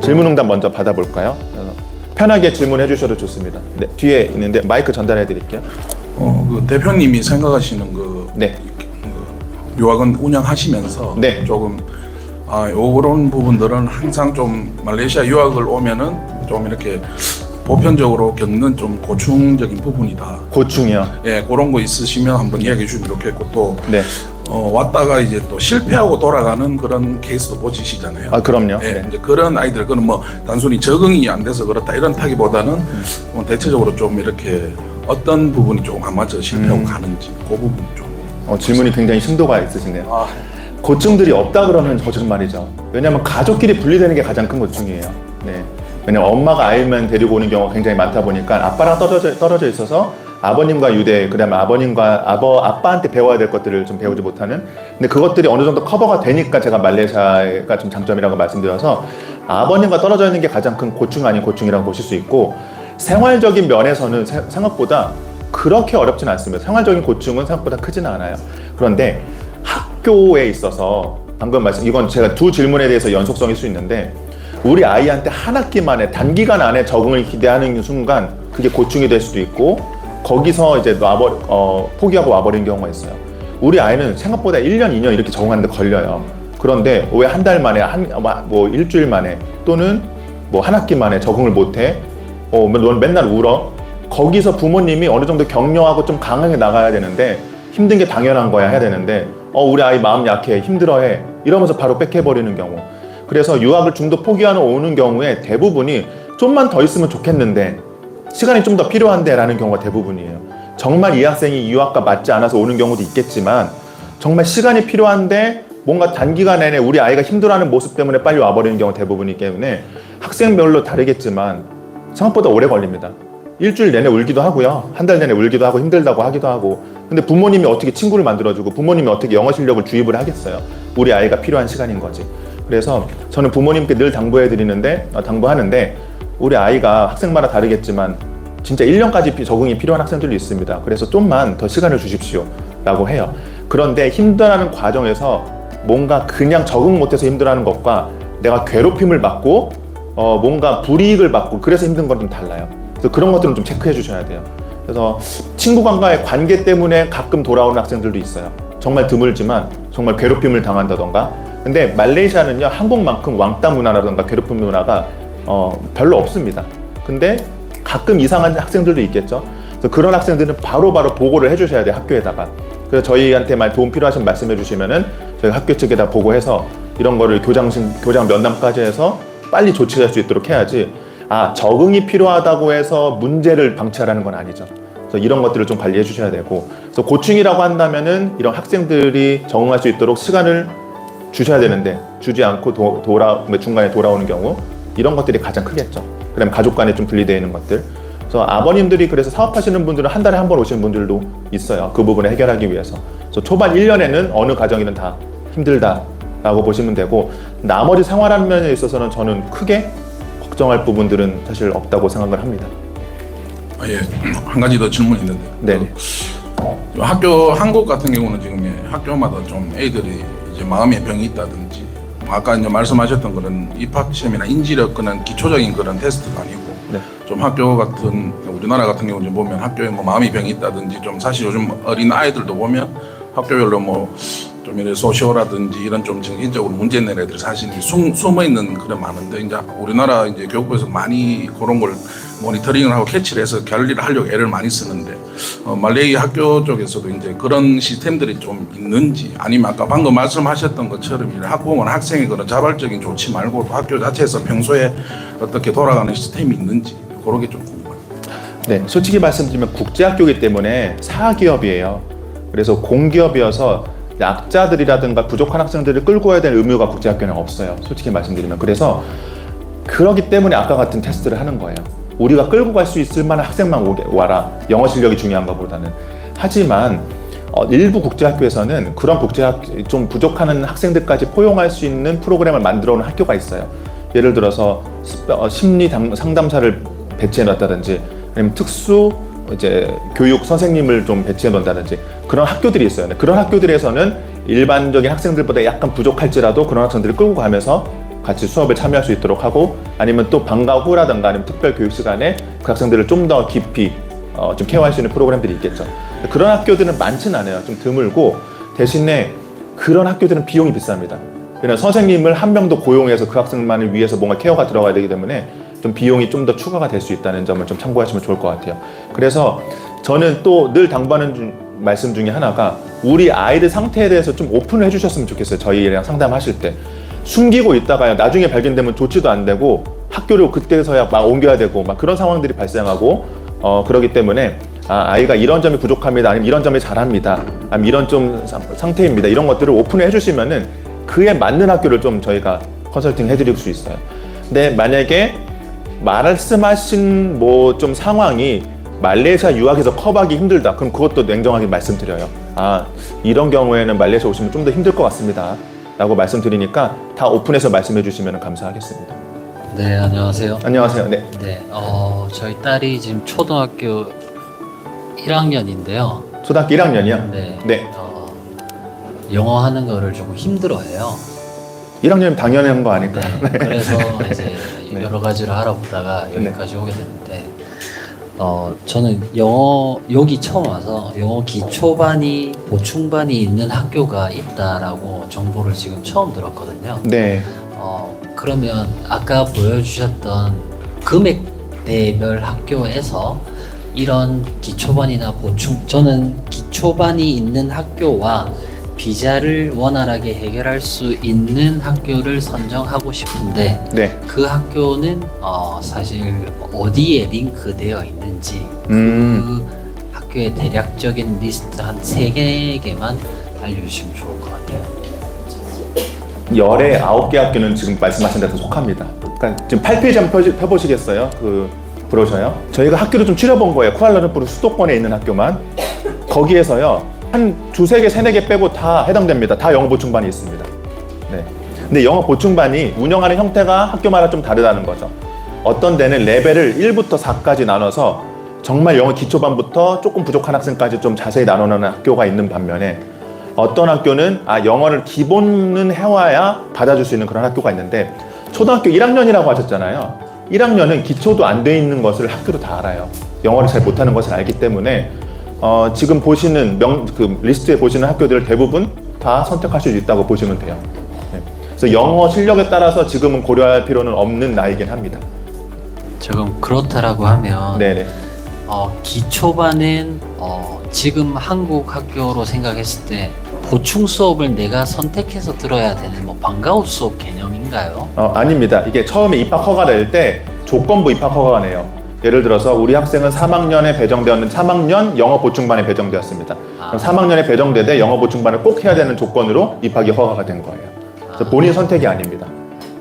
질문응답 먼저 받아볼까요? 편하게 질문해 주셔도 좋습니다. 네, 뒤에 있는데 마이크 전달해 드릴게요. 그 대표님이 생각하시는 네. 그 유학원 운영하시면서 네. 조금 요런 부분들은 항상 좀 말레이시아 유학을 오면은 좀 이렇게 보편적으로 겪는 좀 고충적인 부분이다. 고충이요. 예, 그런 거 있으시면 한번 이야기해 주시면 좋겠고 또 네. 왔다가 이제 또 실패하고 돌아가는 그런 케이스도 보시잖아요. 아, 그럼요. 예, 네. 이제 그런 아이들 그는 뭐 단순히 적응이 안 돼서 그렇다 이런 타기보다는 대체적으로 좀 이렇게 어떤 부분이 조금 안 맞아 실패하고 가는지 그 부분 좀. 질문이 굉장히 심도가 있으시네요. 고충들이 없다 그러면 거짓말이죠. 왜냐하면 가족끼리 분리되는 게 가장 큰 고충이에요. 네. 왜냐면 엄마가 아이만 데리고 오는 경우가 굉장히 많다 보니까 아빠랑 떨어져 있어서 아버님과 유대, 그다음에 아버님과 아빠한테 배워야 될 것들을 좀 배우지 못하는. 근데 그것들이 어느 정도 커버가 되니까 제가 말레이시아가 좀 장점이라고 말씀드려서 아버님과 떨어져 있는 게 가장 큰 고충 아닌 고충이라고 보실 수 있고, 생활적인 면에서는 생각보다 그렇게 어렵진 않습니다. 생활적인 고충은 생각보다 크지는 않아요. 그런데 학교에 있어서 방금 이건 제가 두 질문에 대해서 연속성일 수 있는데, 우리 아이한테 한 학기 만에 단기간 안에 적응을 기대하는 순간 그게 고충이 될 수도 있고, 거기서 이제 포기하고 와버리는 경우가 있어요. 우리 아이는 생각보다 1년, 2년 이렇게 적응하는데 걸려요. 그런데 왜 한 달 만에, 뭐 일주일 만에, 또는 뭐 한 학기 만에 적응을 못해? 넌 맨날 울어? 거기서 부모님이 어느 정도 격려하고 좀 강하게 나가야 되는데, 힘든 게 당연한 거야 해야 되는데, 우리 아이 마음 약해, 힘들어해, 이러면서 바로 뺏겨버리는 경우. 그래서 유학을 중도 포기하는 오는 경우에 대부분이 좀만 더 있으면 좋겠는데 시간이 좀 더 필요한데 라는 경우가 대부분이에요. 정말 이 학생이 유학과 맞지 않아서 오는 경우도 있겠지만, 정말 시간이 필요한데 뭔가 단기간 내내 우리 아이가 힘들어하는 모습 때문에 빨리 와버리는 경우가 대부분이기 때문에 학생별로 다르겠지만 생각보다 오래 걸립니다. 일주일 내내 울기도 하고요, 한 달 내내 울기도 하고 힘들다고 하기도 하고. 근데 부모님이 어떻게 친구를 만들어주고 부모님이 어떻게 영어 실력을 주입을 하겠어요. 우리 아이가 필요한 시간인 거지. 그래서 저는 부모님께 늘 당부하는데 우리 아이가 학생마다 다르겠지만 진짜 1년까지 적응이 필요한 학생들도 있습니다. 그래서 좀만 더 시간을 주십시오 라고 해요. 그런데 힘들어하는 과정에서 뭔가 그냥 적응 못해서 힘들어하는 것과 내가 괴롭힘을 받고 뭔가 불이익을 받고 그래서 힘든 건 좀 달라요. 그래서 그런 것들은 좀 체크해 주셔야 돼요. 그래서 친구간과의 관계 때문에 가끔 돌아오는 학생들도 있어요. 정말 드물지만 정말 괴롭힘을 당한다던가. 근데 말레이시아는요, 한국만큼 왕따 문화라던가 괴롭힘 문화가 별로 없습니다. 근데 가끔 이상한 학생들도 있겠죠. 그래서 그런 학생들은 바로바로 보고를 해주셔야 돼요, 학교에다가. 그래서 저희한테만 도움 필요하신 말씀해 주시면은 저희 학교 측에다 보고해서 이런 거를 교장 면담까지 해서 빨리 조치할 수 있도록 해야지, 적응이 필요하다고 해서 문제를 방치하라는 건 아니죠. 그래서 이런 것들을 좀 관리해 주셔야 되고, 그래서 고충이라고 한다면은 이런 학생들이 적응할 수 있도록 시간을 주셔야 되는데 주지 않고 중간에 돌아오는 경우, 이런 것들이 가장 크겠죠. 그다음에 가족 간에 좀 분리되어 있는 것들. 그래서 아버님들이 그래서 사업하시는 분들은 한 달에 한 번 오시는 분들도 있어요. 그 부분을 해결하기 위해서. 그래서 초반 1년에는 어느 가정이든 다 힘들다라고 보시면 되고, 나머지 생활하는 면에 있어서는 저는 크게 걱정할 부분들은 사실 없다고 생각을 합니다. 예, 한 가지 더 질문이 있는데. 네. 한국 같은 경우는 지금 학교마다 좀 애들이 이제 마음의 병이 있다든지, 아까 이제 말씀하셨던 그런 입학 시험이나 인지력 그런 기초적인 그런 테스트가 아니고, 네. 좀 학교 같은 우리나라 같은 경우 좀 보면 학교에 뭐 마음의 병이 있다든지, 좀 사실 요즘 어린 아이들도 보면 학교별로 뭐 좀 이런 소시오라든지 이런 좀 정신적으로 문제 있는 애들 사실 숨어 있는 그런 많은데, 이제 우리나라 이제 교육부에서 많이 그런 걸 모니터링을 하고 캐치를 해서 관리를 하려고 애를 많이 쓰는데, 말레이 학교 쪽에서도 이제 그런 시스템들이 좀 있는지, 아니면 아까 방금 말씀하셨던 것처럼 학부모나 학생의 그런 자발적인 조치 말고 또 학교 자체에서 평소에 어떻게 돌아가는 시스템이 있는지, 그런 게 좀 궁금합니다. 네, 솔직히 말씀드리면 국제학교이기 때문에 사기업이에요. 그래서 공기업이어서 약자들이라든가 부족한 학생들을 끌고 와야 될 의무가 국제학교는 없어요, 솔직히 말씀드리면. 그래서 그러기 때문에 아까 같은 테스트를 하는 거예요. 우리가 끌고 갈 수 있을 만한 학생만 와라, 영어 실력이 중요한 것보다는. 하지만 일부 국제학교에서는 그런 좀 부족한 학생들까지 포용할 수 있는 프로그램을 만들어 놓은 학교가 있어요. 예를 들어서 심리 상담사를 배치해 놨다든지, 아니면 특수 교육 선생님을 좀 배치해 놓는다든지, 그런 학교들이 있어요. 그런 학교들에서는 일반적인 학생들보다 약간 부족할지라도 그런 학생들을 끌고 가면서 같이 수업에 참여할 수 있도록 하고 아니면 또 방과 후라든가 아니면 특별 교육 시간에 그 학생들을 좀 더 깊이 좀 케어할 수 있는 프로그램들이 있겠죠. 그런 학교들은 많진 않아요. 좀 드물고 대신에 그런 학교들은 비용이 비쌉니다. 그냥 선생님을 한 명도 고용해서 그 학생만을 위해서 뭔가 케어가 들어가야 되기 때문에 좀 비용이 좀 더 추가가 될 수 있다는 점을 좀 참고하시면 좋을 것 같아요. 그래서 저는 또 늘 당부하는 말씀 중에 하나가 우리 아이들 상태에 대해서 좀 오픈을 해주셨으면 좋겠어요. 저희랑 상담하실 때. 숨기고 있다가요 나중에 발견되면 조치도 안 되고 학교를 그때서야 막 옮겨야 되고 막 그런 상황들이 발생하고 그러기 때문에 아이가 이런 점이 부족합니다. 아니면 이런 점이 잘합니다. 아니면 이런 좀 상태입니다. 이런 것들을 오픈해 주시면은 그에 맞는 학교를 좀 저희가 컨설팅 해드릴 수 있어요. 근데 만약에 말씀하신 뭐 좀 상황이 말레이시아 유학에서 커버하기 힘들다. 그럼 그것도 냉정하게 말씀드려요. 이런 경우에는 말레이시아 오시면 좀 더 힘들 것 같습니다. 라고 말씀드리니까 다 오픈해서 말씀해 주시면 감사하겠습니다. 네, 안녕하세요. 안녕하세요. 네. 네, 저희 딸이 지금 초등학교 1학년인데요. 초등학교 1학년이요? 네. 네. 영어 하는 거를 조금 힘들어해요. 1학년이면 당연히 한 거 아닐까요? 네, 그래서 이제 네. 여러 가지를 알아보다가 여기까지 오게 됐는데, 저는 영어 여기 처음 와서 영어 기초반이 보충반이 있는 학교가 있다라고 정보를 지금 처음 들었거든요. 네. 그러면 아까 보여주셨던 금액대별 학교에서 이런 기초반이나 보충, 저는 기초반이 있는 학교와 비자를 원활하게 해결할 수 있는 학교를 선정하고 싶은데 네. 그 학교는 사실 어디에 링크되어 있는지 음. 그 학교의 대략적인 리스트 한 3개만 알려주시면 좋을 것 같아요. 열의 9개 학교는 지금 말씀하신 데서 속합니다. 그러니까 지금 8페이지 한번 펴보시겠어요? 그 브로셔요. 저희가 학교를 좀 추려본 거예요. 쿠알라룸푸르 수도권에 있는 학교만. 거기에서요. 한 2-3개, 3-4개 빼고 다 해당됩니다. 다 영어 보충반이 있습니다. 네. 근데 영어 보충반이 운영하는 형태가 학교마다 좀 다르다는 거죠. 어떤 데는 레벨을 1부터 4까지 나눠서 정말 영어 기초반부터 조금 부족한 학생까지 좀 자세히 나눠놓는 학교가 있는 반면에 어떤 학교는 영어를 기본은 해와야 받아줄 수 있는 그런 학교가 있는데 초등학교 1학년이라고 하셨잖아요. 1학년은 기초도 안 돼 있는 것을 학교로 다 알아요. 영어를 잘 못하는 것을 알기 때문에 지금 보시는 그 리스트에 보시는 학교들 대부분 다 선택하실 수 있다고 보시면 돼요. 네. 그래서 영어 실력에 따라서 지금은 고려할 필요는 없는 나이긴 합니다. 조금 그렇다라고 하면 네네. 기초반은 지금 한국 학교로 생각했을 때 보충 수업을 내가 선택해서 들어야 되는 뭐 방과후 수업 개념인가요? 아닙니다. 이게 처음에 입학 허가 낼 때 조건부 입학 허가가 내요. 예를 들어서 우리 학생은 3학년에 배정되었는데 3학년 영어 보충반에 배정되었습니다. 그럼 3학년에 배정되되 영어 보충반을 꼭 해야 되는 조건으로 입학이 허가가 된 거예요. 그래서 본인 선택이 아닙니다.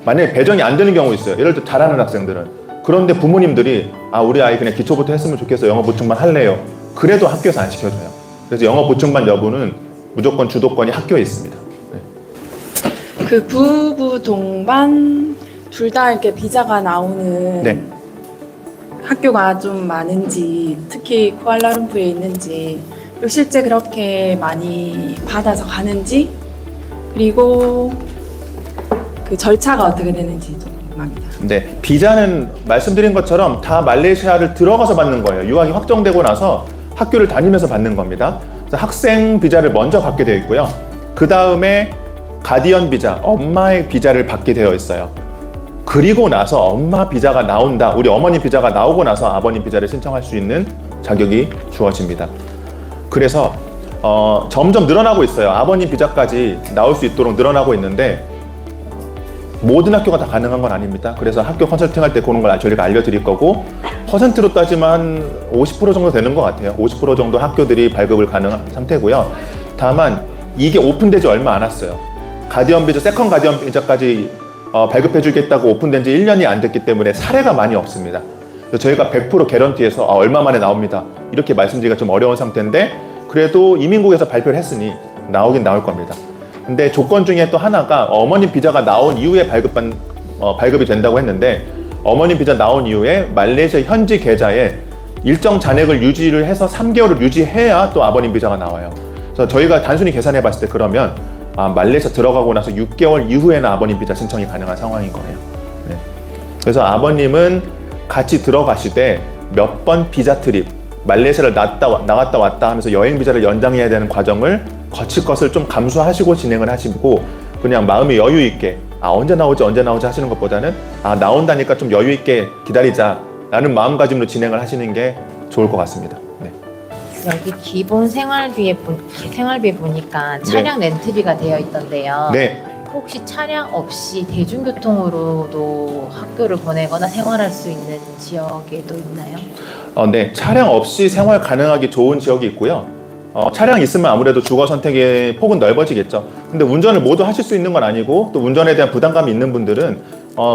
만약에 배정이 안 되는 경우 있어요. 예를 들어 잘하는 학생들은. 그런데 부모님들이 우리 아이 그냥 기초부터 했으면 좋겠어. 영어 보충반 할래요. 그래도 학교에서 안 시켜줘요. 그래서 영어 보충반 여부는 무조건 주도권이 학교에 있습니다. 네. 그 부부 동반 둘 다 이렇게 비자가 나오는 네. 학교가 좀 많은지, 특히 쿠알라룸푸르에 있는지, 그리고 실제 그렇게 많이 받아서 가는지, 그리고 그 절차가 어떻게 되는지 좀 궁금합니다. 네, 비자는 말씀드린 것처럼 다 말레이시아를 들어가서 받는 거예요. 유학이 확정되고 나서 학교를 다니면서 받는 겁니다. 그래서 학생 비자를 먼저 받게 되어 있고요. 그 다음에 가디언 비자, 엄마의 비자를 받게 되어 있어요. 그리고 나서 엄마 비자가 나온다, 우리 어머니 비자가 나오고 나서 아버님 비자를 신청할 수 있는 자격이 주어집니다. 그래서 점점 늘어나고 있어요. 아버님 비자까지 나올 수 있도록 늘어나고 있는데 모든 학교가 다 가능한 건 아닙니다. 그래서 학교 컨설팅 할 때 그런 걸 저희가 알려드릴 거고 퍼센트로 따지면 50% 정도 되는 것 같아요. 50% 정도 학교들이 발급을 가능한 상태고요. 다만 이게 오픈되지 얼마 안 왔어요. 가디언 비자, 세컨 가디언 비자까지 발급해 주겠다고 오픈된 지 1년이 안 됐기 때문에 사례가 많이 없습니다. 그래서 저희가 100% 개런티해서 얼마 만에 나옵니다. 이렇게 말씀드리기가 좀 어려운 상태인데 그래도 이민국에서 발표를 했으니 나오긴 나올 겁니다. 근데 조건 중에 또 하나가 어머님 비자가 나온 이후에 발급이 된다고 했는데 어머님 비자 나온 이후에 말레이시아 현지 계좌에 일정 잔액을 유지를 해서 3개월을 유지해야 또 아버님 비자가 나와요. 그래서 저희가 단순히 계산해 봤을 때 그러면 말레이시아 들어가고 나서 6개월 이후에는 아버님 비자 신청이 가능한 상황인 거예요. 네. 그래서 아버님은 같이 들어가시되 몇 번 비자 트립, 말레이시아를 나갔다 왔다 하면서 여행 비자를 연장해야 되는 과정을 거칠 것을 좀 감수하시고 진행을 하시고 그냥 마음의 여유 있게 언제 나오지 하시는 것보다는 나온다니까 좀 여유 있게 기다리자라는 마음가짐으로 진행을 하시는 게 좋을 것 같습니다. 네. 여기 기본 생활비에 보니까 차량 렌트비가 되어 있던데요. 네. 혹시 차량 없이 대중교통으로도 학교를 보내거나 생활할 수 있는 지역에도 있나요? 네. 차량 없이 생활 가능하기 좋은 지역이 있고요. 차량 있으면 아무래도 주거 선택의 폭은 넓어지겠죠. 근데 운전을 모두 하실 수 있는 건 아니고 또 운전에 대한 부담감이 있는 분들은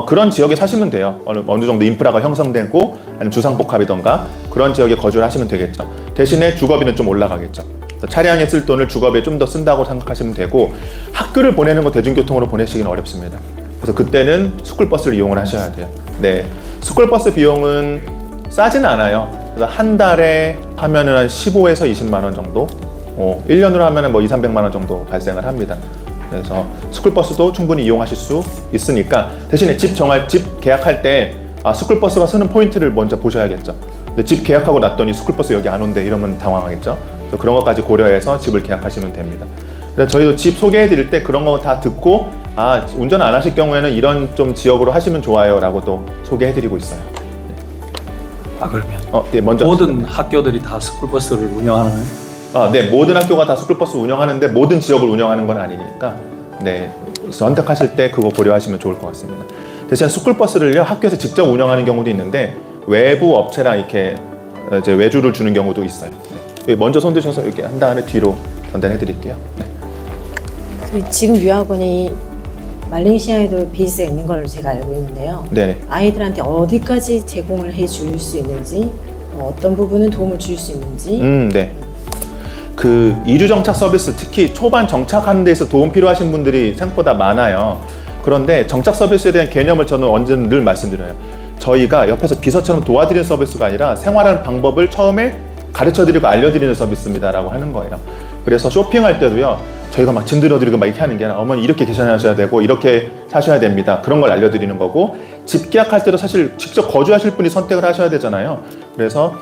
그런 지역에 사시면 돼요. 어느 정도 인프라가 형성되고 아니면 주상복합이던가 그런 지역에 거주를 하시면 되겠죠. 대신에 주거비는 좀 올라가겠죠. 차량에 쓸 돈을 주거비에 좀 더 쓴다고 생각하시면 되고 학교를 보내는 거 대중교통으로 보내시기는 어렵습니다. 그래서 그때는 스쿨버스를 이용을 하셔야 돼요. 네, 스쿨버스 비용은 싸지는 않아요. 그래서 한 달에 하면은 한 15에서 20만 원 정도, 1년으로 하면은 뭐 2, 300만 원 정도 발생을 합니다. 그래서 스쿨버스도 충분히 이용하실 수 있으니까 대신에 집 계약할 때 스쿨버스가 쓰는 포인트를 먼저 보셔야겠죠. 근데 집 계약하고 났더니 스쿨버스 여기 안 온대 이러면 당황하겠죠. 그래서 그런 것까지 고려해서 집을 계약하시면 됩니다. 그래서 저희도 집 소개해 드릴 때 그런 거 다 듣고 운전 안 하실 경우에는 이런 좀 지역으로 하시면 좋아요 라고 또 소개해 드리고 있어요. 그러면 네, 먼저 모든 학교들이 다 스쿨버스를 운영하나요? 네, 모든 학교가 다 스쿨버스 운영하는데 모든 지역을 운영하는 건 아니니까 네, 선택하실 때 그거 고려하시면 좋을 것 같습니다. 대신 스쿨버스를요 학교에서 직접 운영하는 경우도 있는데 외부 업체랑 이렇게 이제 외주를 주는 경우도 있어요. 네. 먼저 손 드셔서 이렇게 한 다음에 뒤로 전달해 드릴게요. 네. 지금 유학원이 말레이시아에도 베이스가 있는 걸로 제가 알고 있는데요. 네. 아이들한테 어디까지 제공을 해줄 수 있는지, 어떤 부분은 도움을 줄 수 있는지. 네. 그 이주 정착 서비스 특히 초반 정착하는 데서 도움 필요하신 분들이 생각보다 많아요. 그런데 정착 서비스에 대한 개념을 저는 언제나 늘 말씀드려요. 저희가 옆에서 비서처럼 도와드리는 서비스가 아니라 생활하는 방법을 처음에 가르쳐드리고 알려드리는 서비스입니다라고 하는 거예요. 그래서 쇼핑할 때도요. 저희가 막 짐 들어드리고 막 이렇게 하는 게 아니라 어머니 이렇게 계산하셔야 되고 이렇게 사셔야 됩니다. 그런 걸 알려드리는 거고 집 계약할 때도 사실 직접 거주하실 분이 선택을 하셔야 되잖아요. 그래서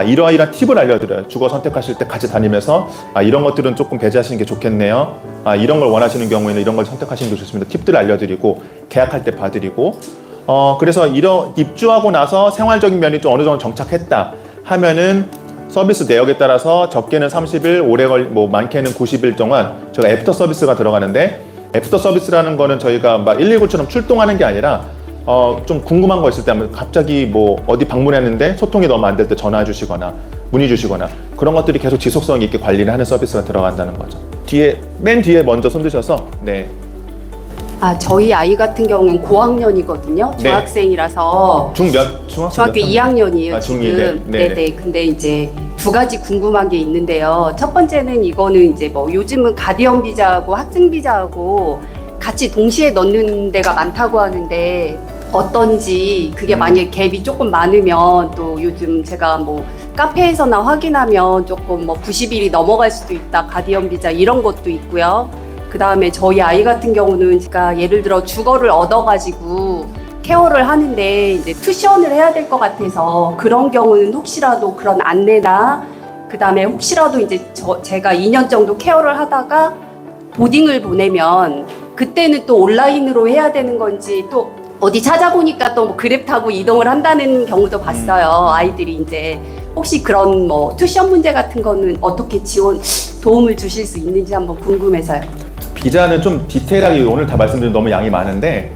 이러이러한 팁을 알려드려요. 주거 선택하실 때 같이 다니면서 이런 것들은 조금 배제하시는 게 좋겠네요. 이런 걸 원하시는 경우에는 이런 걸 선택하시는 게 좋습니다. 팁들 알려드리고 계약할 때 봐드리고 그래서 입주하고 나서 생활적인 면이 좀 어느 정도 정착했다 하면은 서비스 내역에 따라서 적게는 30일, 많게는 90일 동안 저희가 애프터 서비스가 들어가는데 애프터 서비스라는 거는 저희가 막 119처럼 출동하는 게 아니라 좀 궁금한 거 있을 때 갑자기 어디 방문했는데 소통이 너무 안 될 때 전화 주시거나 문의 주시거나 그런 것들이 계속 지속성 있게 관리를 하는 서비스가 들어간다는 거죠. 맨 뒤에 먼저 손 드셔서 네. 저희 아이 같은 경우는 고학년이거든요. 네. 중학생이라서 중학교 2학년이에요. 지금. 네네. 근데 이제 두 가지 궁금한 게 있는데요. 첫 번째는 이거는 이제 요즘은 가디언 비자하고 학생 비자하고 같이 동시에 넣는 데가 많다고 하는데 어떤지 그게 만약에 갭이 조금 많으면 또 요즘 제가 카페에서나 확인하면 조금 90일이 넘어갈 수도 있다. 가디언 비자 이런 것도 있고요. 그 다음에 저희 아이 같은 경우는 제가 예를 들어 주거를 얻어가지고 케어를 하는데 이제 투션을 해야 될 것 같아서 그런 경우는 혹시라도 그런 안내나 그 다음에 혹시라도 이제 제가 2년 정도 케어를 하다가 보딩을 보내면 그때는 또 온라인으로 해야 되는 건지 또 어디 찾아보니까 또 그랩 타고 이동을 한다는 경우도 봤어요. 아이들이 이제 혹시 그런 투션 문제 같은 거는 어떻게 도움을 주실 수 있는지 한번 궁금해서요. 비자는 좀 디테일하게 오늘 다 말씀드린 너무 양이 많은데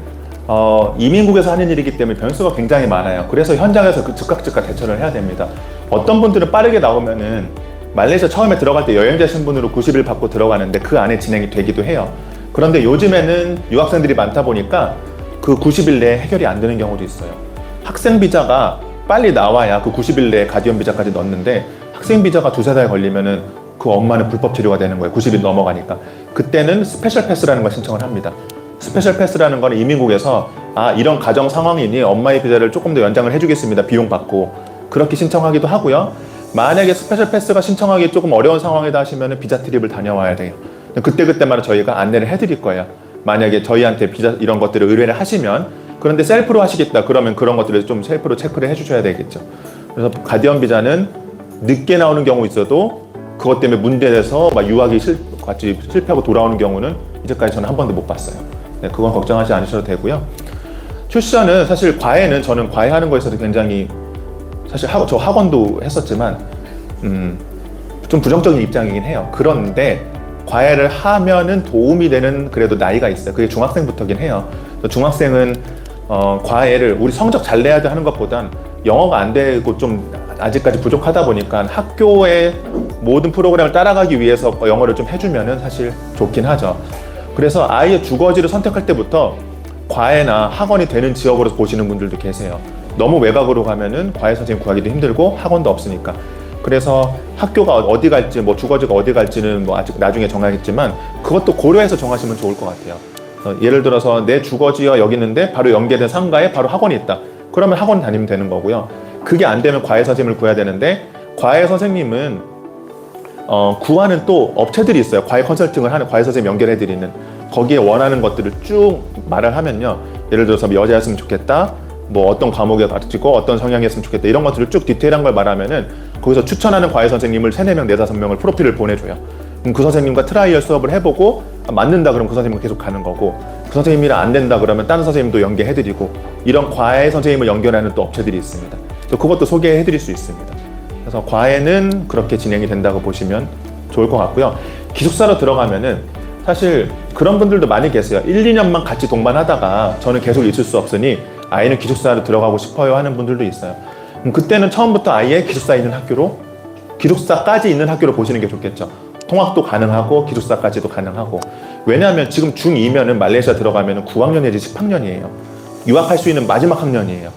이민국에서 하는 일이기 때문에 변수가 굉장히 많아요. 그래서 현장에서 즉각 대처를 해야 됩니다. 어떤 분들은 빠르게 나오면은 말레이시아 처음에 들어갈 때 여행자 신분으로 90일 받고 들어가는데 그 안에 진행이 되기도 해요. 그런데 요즘에는 유학생들이 많다 보니까 그 90일 내에 해결이 안 되는 경우도 있어요. 학생 비자가 빨리 나와야 그 90일 내에 가디언 비자까지 넣는데 학생 비자가 2-3달 걸리면은 그 엄마는 불법 체류가 되는 거예요. 90일 넘어가니까. 그때는 스페셜 패스라는 걸 신청을 합니다. 스페셜 패스라는 거는 이민국에서 이런 가정 상황이니 엄마의 비자를 조금 더 연장을 해주겠습니다. 비용 받고. 그렇게 신청하기도 하고요. 만약에 스페셜 패스가 신청하기 조금 어려운 상황이다 하시면 비자 트립을 다녀와야 돼요. 그때그때마다 저희가 안내를 해드릴 거예요. 만약에 저희한테 비자 이런 것들을 의뢰를 하시면, 그런데 셀프로 하시겠다 그러면 그런 것들을 좀 셀프로 체크를 해주셔야 되겠죠. 그래서 가디언 비자는 늦게 나오는 경우 있어도 그것 때문에 문제돼서 막 유학이 같이 실패하고 돌아오는 경우는 이제까지 저는 한 번도 못 봤어요. 네, 그건 걱정하지 않으셔도 되고요. 출시자는 사실 과외는 저는 과외하는 거에 있어서 굉장히 사실 저 학원도 했었지만 좀 부정적인 입장이긴 해요. 그런데 과외를 하면은 도움이 되는 그래도 나이가 있어요. 그게 중학생부터긴 해요. 중학생은 과외를 우리 성적 잘 내야 돼 하는 것보단 영어가 안 되고 좀 아직까지 부족하다 보니까 학교의 모든 프로그램을 따라가기 위해서 영어를 좀 해주면은 사실 좋긴 하죠. 그래서 아이의 주거지를 선택할 때부터 과외나 학원이 되는 지역으로 보시는 분들도 계세요. 너무 외곽으로 가면은 과외 선생님 구하기도 힘들고 학원도 없으니까. 그래서 학교가 어디 갈지, 뭐 주거지가 어디 갈지는 뭐 아직 나중에 정하겠지만 그것도 고려해서 정하시면 좋을 것 같아요. 예를 들어서 내 주거지가 여기 있는데 바로 연계된 상가에 바로 학원이 있다. 그러면 학원 다니면 되는 거고요. 그게 안 되면 과외 선생님을 구해야 되는데, 과외 선생님은 구하는 또 업체들이 있어요. 과외 컨설팅을 하는 과외 선생님 연결해드리는, 거기에 원하는 것들을 쭉 말을 하면요. 예를 들어서 여자였으면 좋겠다, 뭐 어떤 과목에 가르치고 어떤 성향이었으면 좋겠다, 이런 것들을 쭉 디테일한 걸 말하면은 거기서 추천하는 과외 선생님을 3-4명, 4-5명을 프로필을 보내줘요. 그럼 그 선생님과 트라이얼 수업을 해보고 맞는다 그러면 그 선생님은 계속 가는 거고, 그 선생님이랑 안 된다 그러면 다른 선생님도 연계해드리고, 이런 과외 선생님을 연결하는 또 업체들이 있습니다. 그래서 그것도 소개해드릴 수 있습니다. 그래서 과외는 그렇게 진행이 된다고 보시면 좋을 것 같고요. 기숙사로 들어가면은 사실 그런 분들도 많이 계세요. 1-2년만 같이 동반하다가 저는 계속 있을 수 없으니 아이는 기숙사로 들어가고 싶어요 하는 분들도 있어요. 그때는 처음부터 아예 기숙사에 있는 학교로, 기숙사까지 있는 학교로 보시는 게 좋겠죠. 통학도 가능하고 기숙사까지도 가능하고. 왜냐하면 지금 중2면은 말레이시아 들어가면 9학년 내지 10학년이에요. 유학할 수 있는 마지막 학년이에요.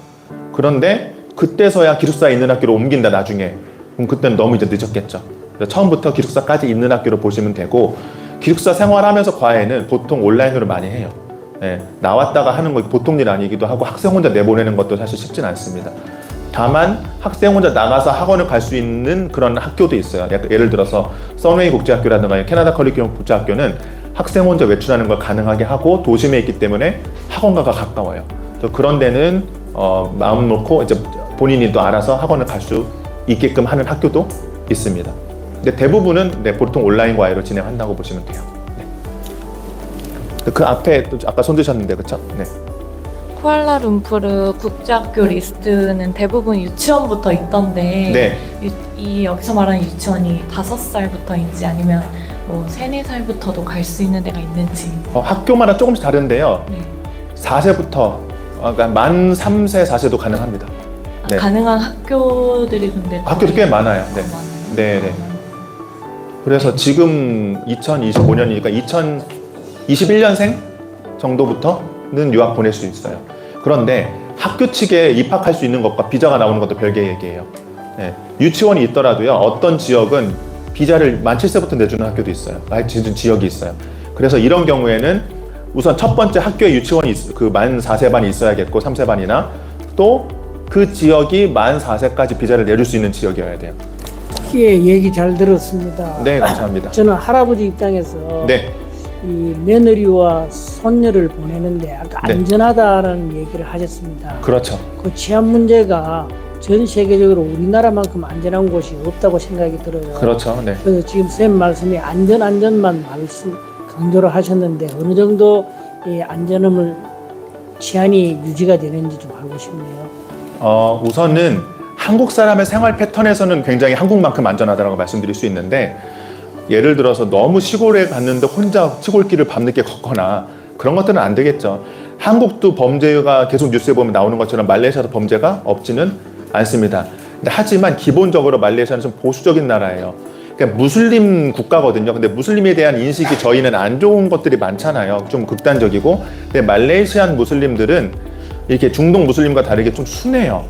그런데 그때서야 기숙사에 있는 학교로 옮긴다 나중에. 그럼 그때는 너무 이제 늦었겠죠. 처음부터 기숙사까지 있는 학교로 보시면 되고, 기숙사 생활하면서 과외는 보통 온라인으로 많이 해요. 네, 나왔다가 하는 거 보통 일 아니기도 하고, 학생 혼자 내보내는 것도 사실 쉽진 않습니다. 다만 학생 혼자 나가서 학원을 갈 수 있는 그런 학교도 있어요. 예를 들어서 선웨이 국제학교라든가 캐나다 커리큘럼 국제학교는 학생 혼자 외출하는 걸 가능하게 하고 도심에 있기 때문에 학원가가 가까워요. 그런 데는 마음 놓고 이제 본인이 또 알아서 학원을 갈 수 있게끔 하는 학교도 있습니다. 근데 대부분은 보통 온라인 과외로 진행한다고 보시면 돼요. 네. 그 앞에 또 아까 손 드셨는데, 그렇죠? 네. 쿠알라룸푸르 국제학교 리스트는 대부분 유치원부터 있던데, 네. 여기서 말하는 유치원이 5살부터인지 아니면 뭐 3-4살부터도 갈 수 있는 데가 있는지. 학교마다 조금씩 다른데요. 네. 4세부터 그러니까 만 3세, 4세도 가능합니다. 네. 가능한 학교들이 근데 학교도 꽤 많아요. 네. 많아요. 네. 그래서 지금 2025년이니까 2021년생 정도부터는 유학 보낼 수 있어요. 그런데 학교 측에 입학할 수 있는 것과 비자가 나오는 것도 별개 얘기예요. 네. 유치원이 있더라도요, 어떤 지역은 비자를 만 7세부터 내주는 학교도 있어요. 지역이 있어요. 그래서 이런 경우에는 우선 첫 번째 학교에 유치원이 만 4세 반이 있어야겠고, 3세 반이나 또 그 지역이 만 4세까지 비자를 내줄 수 있는 지역이어야 돼요. 예, 얘기 잘 들었습니다. 네, 감사합니다. 저는 할아버지 입장에서 네. 이 며느리와 손녀를 보내는데 아까 네. 안전하다라는 얘기를 하셨습니다. 그렇죠. 그 치안 문제가 전 세계적으로 우리나라만큼 안전한 곳이 없다고 생각이 들어요. 그렇죠. 네. 그래서 지금 쌤 말씀이 안전만 강조를 하셨는데 어느 정도 이 안전함을 치안이 유지가 되는지 좀 알고 싶네요. 우선은 한국 사람의 생활 패턴에서는 굉장히 한국만큼 안전하다고 말씀드릴 수 있는데, 예를 들어서 너무 시골에 갔는데 혼자 시골길을 밤늦게 걷거나 그런 것들은 안 되겠죠. 한국도 범죄가 계속 뉴스에 보면 나오는 것처럼 말레이시아도 범죄가 없지는 않습니다. 근데 하지만 기본적으로 말레이시아는 좀 보수적인 나라예요. 그러니까 무슬림 국가거든요. 근데 무슬림에 대한 인식이 저희는 안 좋은 것들이 많잖아요. 좀 극단적이고. 근데 말레이시안 무슬림들은 이렇게 중동 무슬림과 다르게 좀 순해요.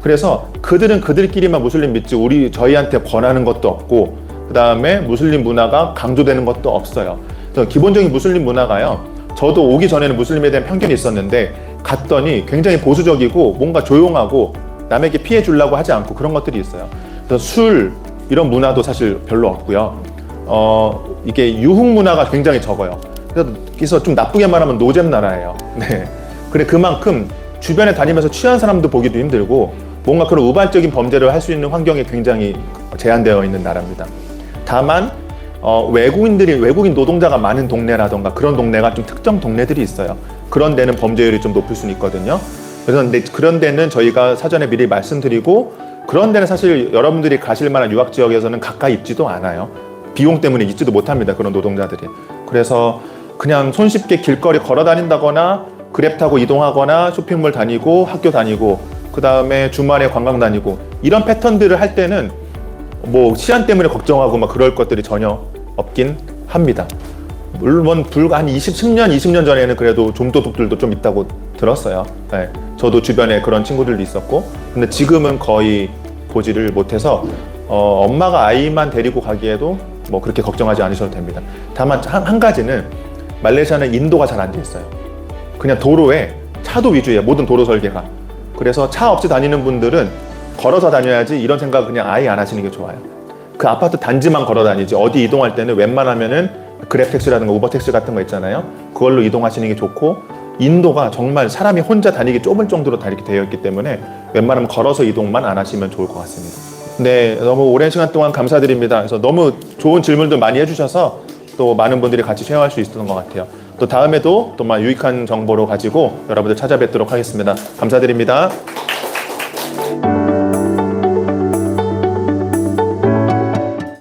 그래서 그들은 그들끼리만 무슬림 믿지 저희한테 권하는 것도 없고, 그 다음에 무슬림 문화가 강조되는 것도 없어요. 그래서 기본적인 무슬림 문화가요, 저도 오기 전에는 무슬림에 대한 편견이 있었는데 갔더니 굉장히 보수적이고 뭔가 조용하고 남에게 피해 주려고 하지 않고 그런 것들이 있어요. 그래서 술 이런 문화도 사실 별로 없고요. 이게 유흥 문화가 굉장히 적어요. 그래서 좀 나쁘게 말하면 노잼 나라예요. 네. 그래 그만큼 주변에 다니면서 취한 사람도 보기도 힘들고 뭔가 그런 우발적인 범죄를 할 수 있는 환경이 굉장히 제한되어 있는 나라입니다. 다만 외국인 노동자가 많은 동네라던가 그런 동네가 좀 특정 동네들이 있어요. 그런 데는 범죄율이 좀 높을 수는 있거든요. 그래서 근데 그런 데는 저희가 사전에 미리 말씀드리고 그런 데는 사실 여러분들이 가실 만한 유학 지역에서는 가까이 있지도 않아요. 비용 때문에 있지도 못합니다. 그런 노동자들이. 그래서 그냥 손쉽게 길거리 걸어 다닌다거나 그랩 타고 이동하거나 쇼핑몰 다니고 학교 다니고 그 다음에 주말에 관광 다니고 이런 패턴들을 할 때는 뭐 시간 때문에 걱정하고 막 그럴 것들이 전혀 없긴 합니다. 물론 불과 한 10년, 20년 전에는 그래도 좀도둑들도 좀 있다고 들었어요. 네. 저도 주변에 그런 친구들도 있었고 근데 지금은 거의 보지를 못해서 엄마가 아이만 데리고 가기에도 뭐 그렇게 걱정하지 않으셔도 됩니다. 다만 한 가지는 말레이시아는 인도가 잘 안 돼 있어요. 그냥 도로에 차도 위주예요. 모든 도로 설계가. 그래서 차 없이 다니는 분들은 걸어서 다녀야지 이런 생각 그냥 아예 안 하시는 게 좋아요. 그 아파트 단지만 걸어 다니지 어디 이동할 때는 웬만하면은 그랩택시라든가 우버택시 같은 거 있잖아요. 그걸로 이동하시는 게 좋고 인도가 정말 사람이 혼자 다니기 좁을 정도로 다 이렇게 되어 있기 때문에 웬만하면 걸어서 이동만 안 하시면 좋을 것 같습니다. 네, 너무 오랜 시간 동안 감사드립니다. 그래서 너무 좋은 질문들 많이 해주셔서 또 많은 분들이 같이 쉐어할 수 있었던 것 같아요. 또 다음에도 또 유익한 정보로 가지고 여러분들 찾아뵙도록 하겠습니다. 감사드립니다.